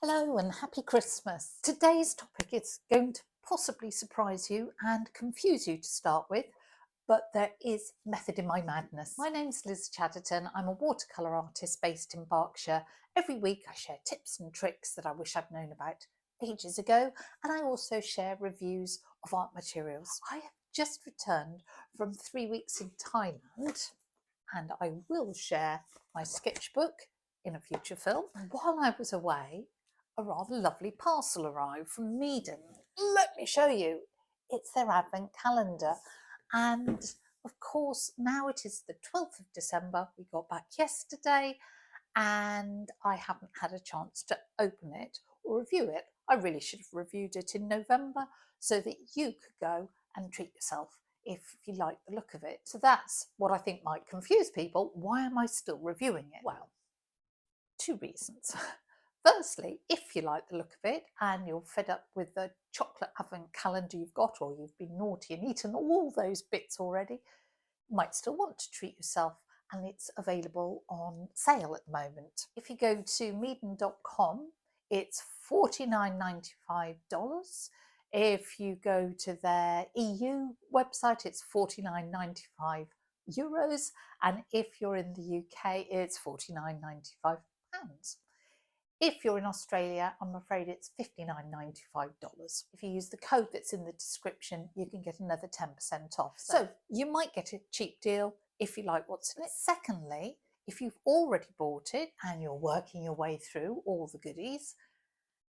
Hello and happy Christmas. Today's topic is going to possibly surprise you and confuse you to start with, but there is method in my madness. My name's Liz Chaderton. I'm a watercolour artist based in Berkshire. Every week I share tips and tricks that I wish I'd known about ages ago, and I also share reviews of art materials. I have just returned from 3 weeks in Thailand, and I will share my sketchbook in a future film. While I was away, a rather lovely parcel arrived from Meeden. Let me show you. It's their advent calendar. And of course, now it is the 12th of December. We got back yesterday and I haven't had a chance to open it or review it. I really should have reviewed it in November so that you could go and treat yourself if you like the look of it. So that's what I think might confuse people. Why am I still reviewing it? Well, two reasons. Firstly, if you like the look of it and you're fed up with the chocolate advent calendar you've got, or you've been naughty and eaten all those bits already, you might still want to treat yourself, and it's available on sale at the moment. If you go to meeden.com, it's $49.95. If you go to their EU website, it's €49.95. And if you're in the UK, it's £49.95. If you're in Australia, I'm afraid it's $59.95. If you use the code that's in the description, you can get another 10% off. So you might get a cheap deal if you like what's in it. Secondly, if you've already bought it and you're working your way through all the goodies,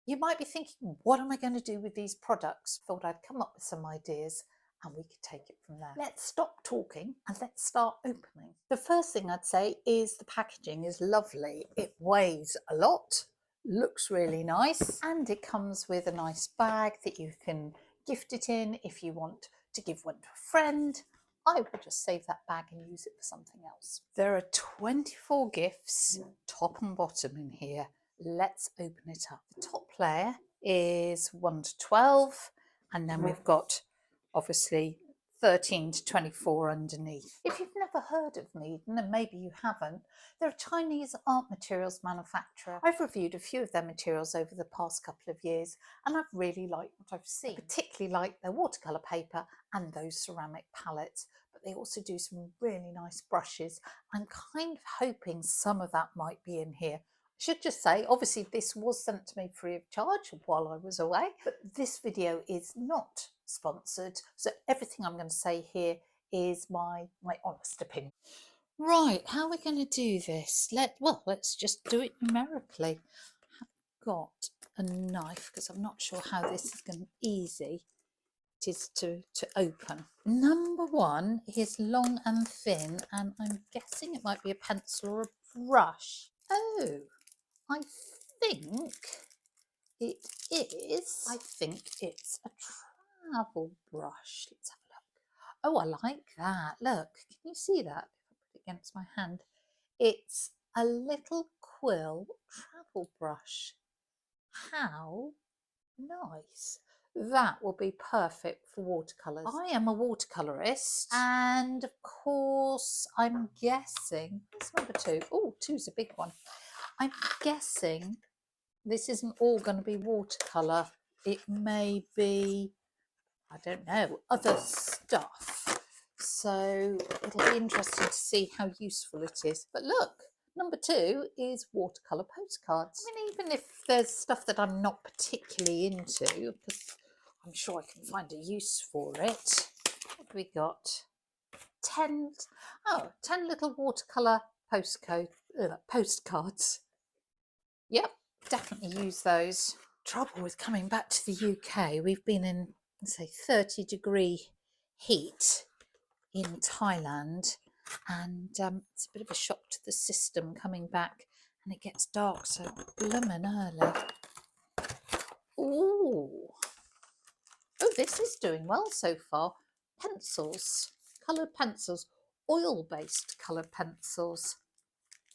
you might be thinking, what am I going to do with these products? Thought I'd come up with some ideas and we could take it from there. Let's stop talking and let's start opening. The first thing I'd say is the packaging is lovely. It weighs a lot, looks really nice, and it comes with a nice bag that you can gift it in if you want to give one to a friend. I will just save that bag and use it for something else. There are 24 gifts, top and bottom in here. Let's open it up. The top layer is 1 to 12, and then we've got obviously 13 to 24 underneath. If you've never heard of Meeden, and maybe you haven't, they're a Chinese art materials manufacturer. I've reviewed a few of their materials over the past couple of years, and I've really liked what I've seen. I particularly like their watercolour paper and those ceramic palettes, but they also do some really nice brushes. I'm kind of hoping some of that might be in here. I should just say, obviously this was sent to me free of charge while I was away, but this video is not sponsored, so everything I'm going to say here is my honest opinion. Right, how are we going to do this? Let's just do it numerically. I've got a knife because I'm not sure how this is going to be easy. It is to open. Number one is long and thin, and I'm guessing it might be a pencil or a brush. Oh, I think it is. I think it's a travel brush. Let's have a look. Oh, I like that. Look, can you see that? If I put it against my hand, it's a little quill travel brush. How nice. That will be perfect for watercolours. I am a watercolourist, and of course I'm guessing, it's number 2. Oh, 2's a big one. I'm guessing this isn't all going to be watercolour. It may be, I don't know, other stuff. So it'll be interesting to see how useful it is. But look, number 2 is watercolour postcards. I mean, even if there's stuff that I'm not particularly into, because I'm sure I can find a use for it. What have we got? 10 little watercolour postcards. Yep, definitely use those. Trouble with coming back to the UK, we've been in, say, 30-degree heat in Thailand, and it's a bit of a shock to the system coming back, and it gets dark so bloomin' early. Ooh. Oh, this is doing well so far. Pencils, coloured pencils, oil-based coloured pencils.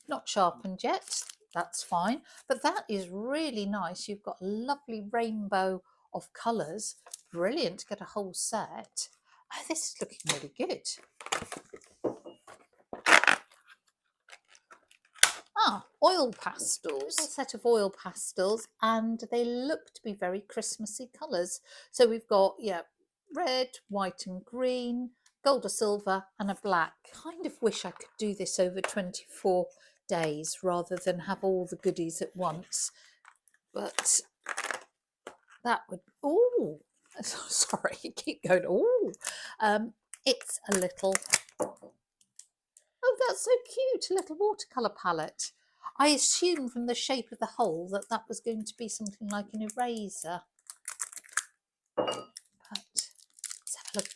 Not sharpened yet, that's fine, but that is really nice. You've got a lovely rainbow of colours. Brilliant to get a whole set. Oh, this is looking really good. Oil pastels. A set of oil pastels, and they look to be very Christmassy colours. So we've got, yeah, red, white and green, gold or silver and a black. Kind of wish I could do this over 24 days rather than have all the goodies at once. But that would, oh, sorry, you keep going, oh. It's a little, oh, that's so cute, a little watercolour palette. I assumed from the shape of the hole that that was going to be something like an eraser. But let's have a look.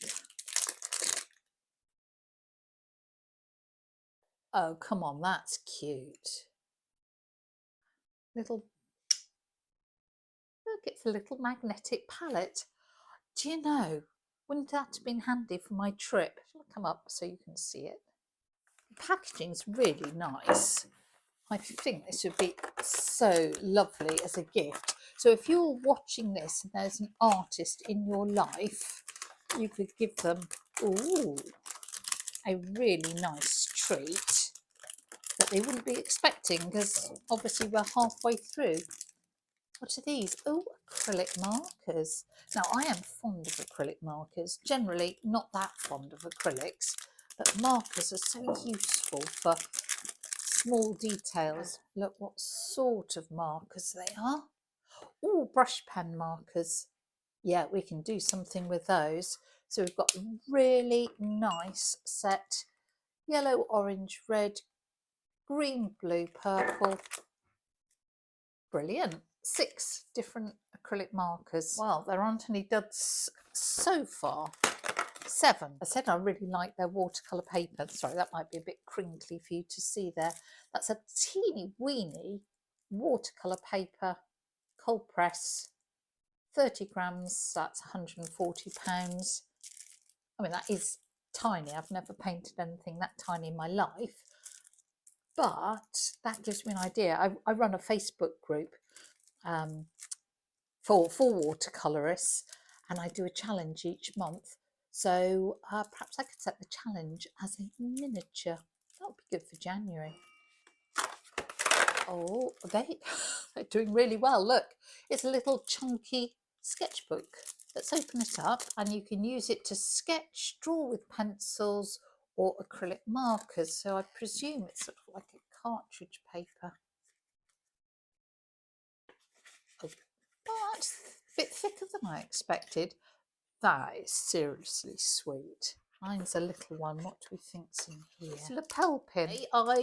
Oh, come on, that's cute. Little, look, it's a little magnetic palette. Do you know, wouldn't that have been handy for my trip? It'll come up so you can see it. The packaging's really nice. I think this would be so lovely as a gift. So if you're watching this and there's an artist in your life, you could give them, ooh, a really nice treat that they wouldn't be expecting, because obviously we're halfway through. What are these? Oh, acrylic markers. Now, I am fond of acrylic markers. Generally not that fond of acrylics, but markers are so useful for small details. Look what sort of markers they are. Oh, brush pen markers. Yeah, we can do something with those. So we've got a really nice set. Yellow, orange, red, green, blue, purple. Brilliant. 6 different acrylic markers. Well, there aren't any duds so far. 7. I said I really like their watercolour paper. Sorry, that might be a bit crinkly for you to see there. That's a teeny weeny watercolour paper, cold press, 30 grams, that's £140. I mean, that is tiny. I've never painted anything that tiny in my life. But that gives me an idea. I run a Facebook group for watercolourists, and I do a challenge each month. So perhaps I could set the challenge as a miniature. That would be good for January. Oh, they're doing really well. Look, it's a little chunky sketchbook. Let's open it up, and you can use it to sketch, draw with pencils or acrylic markers. So I presume it's sort of like a cartridge paper. Oh, but a bit thicker than I expected. That is seriously sweet. Mine's a little one. What do we think's in here? It's a lapel pin. I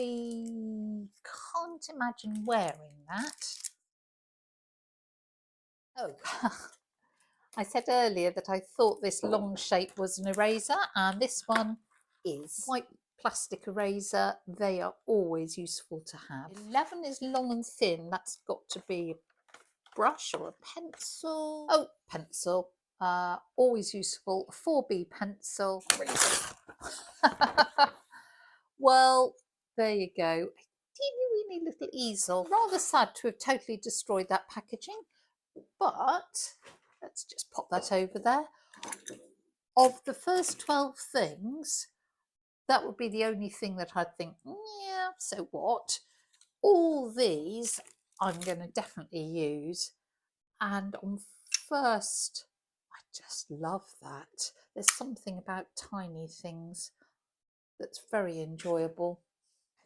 can't imagine wearing that. Oh, I said earlier that I thought this long shape was an eraser, and this one is. White plastic eraser, they are always useful to have. 11 is long and thin. That's got to be a brush or a pencil. Oh, pencil. Always useful. 4B pencil. Well, there you go. A teeny weeny little easel. Rather sad to have totally destroyed that packaging, but let's just pop that over there. Of the first 12 things, that would be the only thing that I'd think, yeah, so what? All these I'm going to definitely use. And on first, I just love that. There's something about tiny things that's very enjoyable.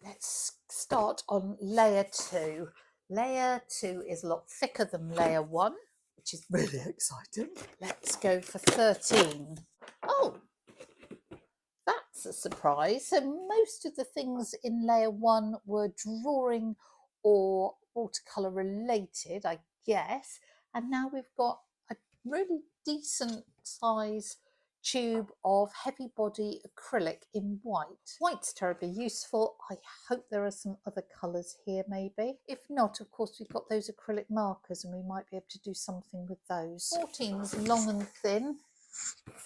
Let's start on layer 2. Layer 2 is a lot thicker than layer 1, which is really exciting. Let's go for 13. Oh, that's a surprise. So most of the things in layer 1 were drawing or watercolour related, I guess. And now we've got a really decent size tube of heavy body acrylic in white. White's terribly useful. I hope there are some other colours here maybe. If not, of course, we've got those acrylic markers and we might be able to do something with those. 14's long and thin.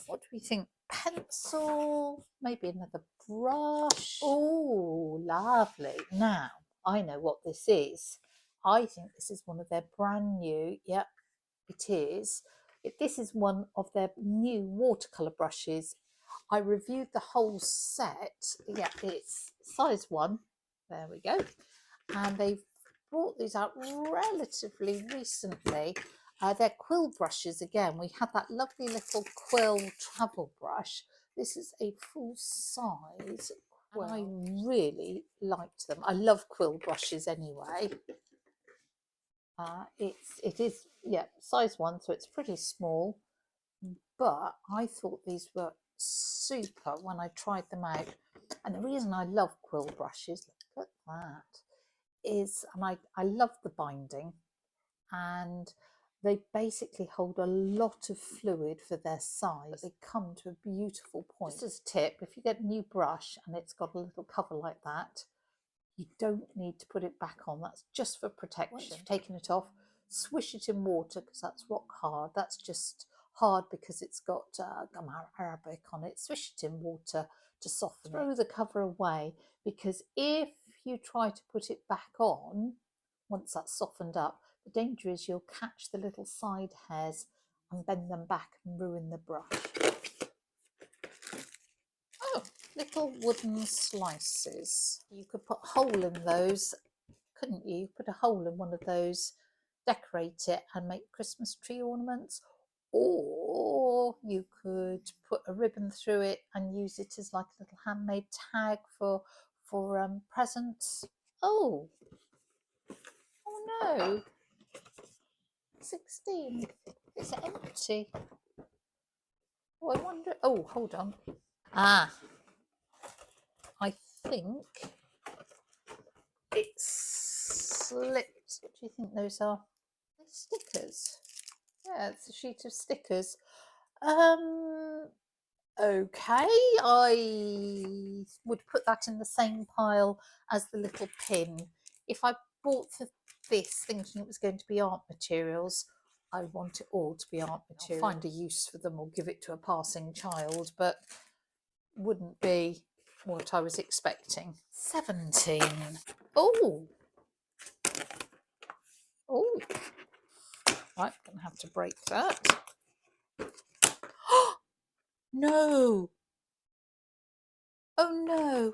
What do we think? Pencil, maybe another brush. Oh, lovely. Now, I know what this is. I think this is one of their brand new, yep, it is. This is one of their new watercolour brushes. I reviewed the whole set. Yeah, it's size 1. There we go. and they've brought these out relatively recently. They're quill brushes again. We had that lovely little quill travel brush. This is a full size quill. I really liked them. I love quill brushes anyway. It is, yeah, size 1, so it's pretty small, but I thought these were super when I tried them out. And the reason I love quill brushes, look at that, is, and I love the binding, and they basically hold a lot of fluid for their size. They come to a beautiful point. Just as a tip, if you get a new brush and it's got a little cover like that, you don't need to put it back on. That's just for protection. Once you've taken it off, swish it in water because that's rock hard. That's just hard because it's got gum arabic on it. Swish it in water to soften it. Throw the cover away, because if you try to put it back on, once that's softened up, the danger is you'll catch the little side hairs and bend them back and ruin the brush. Oh, little wooden slices. You could put a hole in those, couldn't you? Put a hole in one of those, decorate it and make Christmas tree ornaments. Or you could put a ribbon through it and use it as like a little handmade tag for presents. Oh no, 16. It's empty. Oh, I wonder. Oh, hold on. Ah, I think it's slipped. What do you think those are? They're stickers. Yeah, it's a sheet of stickers. Okay, I would put that in the same pile as the little pin. If I bought this thinking it was going to be art materials, I want it all to be art materials. I'll find a use for them or give it to a passing child, but wouldn't be what I was expecting. 17. Oh, oh, right, gonna have to break that. No. Oh no.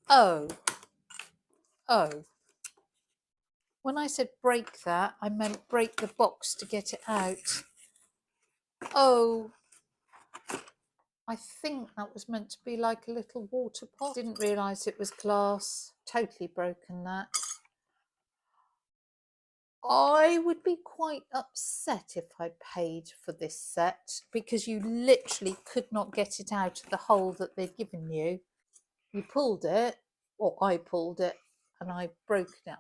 Oh. Oh. When I said break that, I meant break the box to get it out. Oh. I think that was meant to be like a little water pot. Didn't realise it was glass. Totally broken that. I would be quite upset if I paid for this set, because you literally could not get it out of the hole that they'd given you. You pulled it, or I pulled it, and I broke it.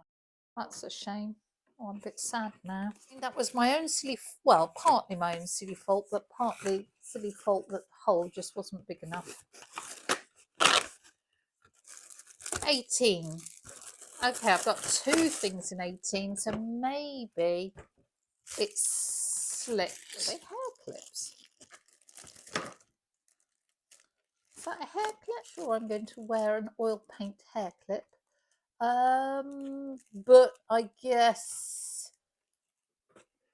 That's a shame. Oh, I'm a bit sad now. I think that was my own silly, well, partly my own silly fault, but partly silly fault that the hole just wasn't big enough. 18. Okay, I've got 2 things in 18, so maybe it's slipped. Are they hair clips? Is that a hair clip? Sure, I'm going to wear an oil paint hair clip. But I guess,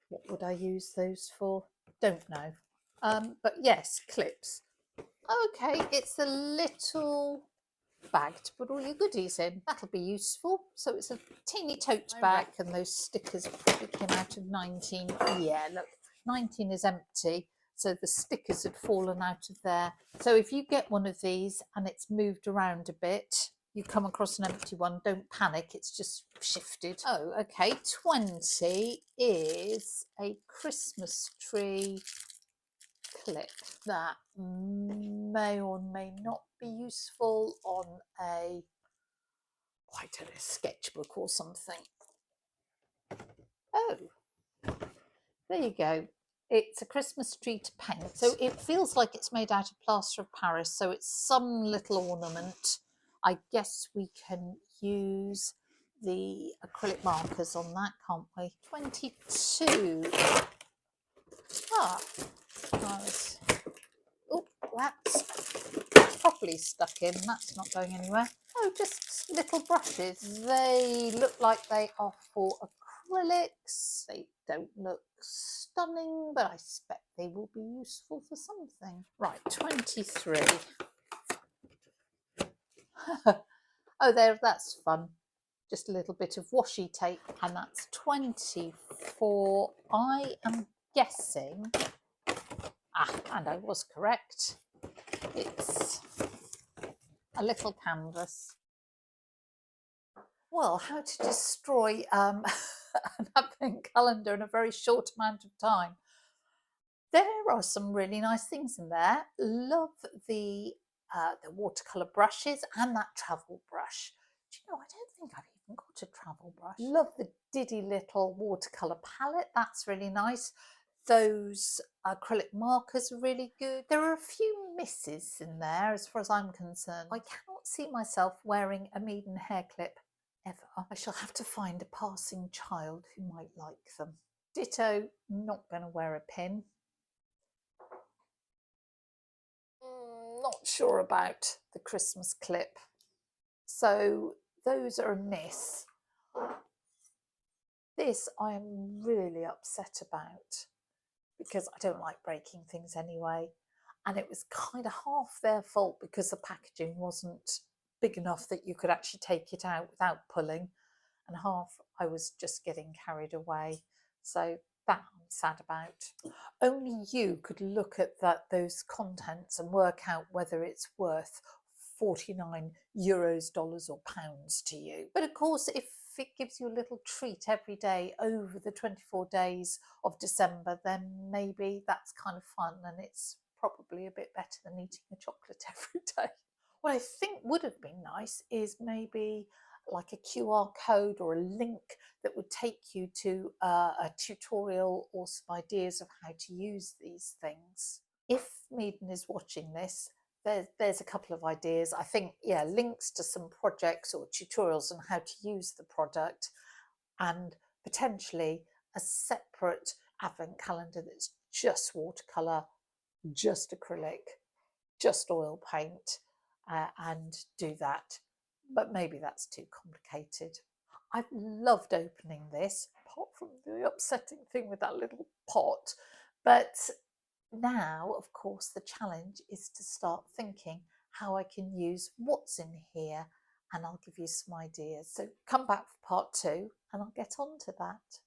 what would I use those for? Don't know. But yes, clips. Okay, it's a little bag to put all your goodies in. That'll be useful. So it's a teeny tote bag, and those stickers probably came out of 19. Yeah, look, 19 is empty. So the stickers had fallen out of there. So if you get one of these and it's moved around a bit, you come across an empty one, don't panic, it's just shifted. Oh, okay, 20 is a Christmas tree clip that may or may not be useful on a, I don't know, sketchbook or something. Oh, there you go. It's a Christmas tree to paint. So it feels like it's made out of plaster of Paris. So it's some little ornament. I guess we can use the acrylic markers on that, can't we? 22. Ah, nice. Oh, that's properly stuck in. That's not going anywhere. Oh, just little brushes. They look like they are for acrylics. They don't look stunning, but I expect they will be useful for something. Right, 23. Oh, there, that's fun. Just a little bit of washi tape, and that's 24. I am guessing, and I was correct. It's a little canvas. Well, how to destroy an advent calendar in a very short amount of time. There are some really nice things in there. Love the watercolour brushes and that travel brush. Do you know, I don't think I've even got a travel brush. Love the diddy little watercolour palette. That's really nice. Those acrylic markers are really good. There are a few misses in there as far as I'm concerned. I cannot see myself wearing a Meeden hair clip ever. I shall have to find a passing child who might like them. Ditto, not going to wear a pin. Not sure about the Christmas clip. So those are a miss. This I am really upset about because I don't like breaking things anyway. And it was kind of half their fault because the packaging wasn't big enough that you could actually take it out without pulling. And half I was just getting carried away. So that I'm sad about. Only you could look at those contents and work out whether it's worth 49 euros, dollars or pounds to you. But of course, if it gives you a little treat every day over the 24 days of December, then maybe that's kind of fun, and it's probably a bit better than eating a chocolate every day. What I think would have been nice is maybe like a QR code or a link that would take you to a tutorial or some ideas of how to use these things. If Meeden is watching this, there's a couple of ideas. I think, yeah, links to some projects or tutorials on how to use the product, and potentially a separate advent calendar that's just watercolour, just acrylic, just oil paint, and do that. But maybe that's too complicated. I've loved opening this, apart from the upsetting thing with that little pot. But now, of course, the challenge is to start thinking how I can use what's in here, and I'll give you some ideas. So come back for part 2 and I'll get on to that.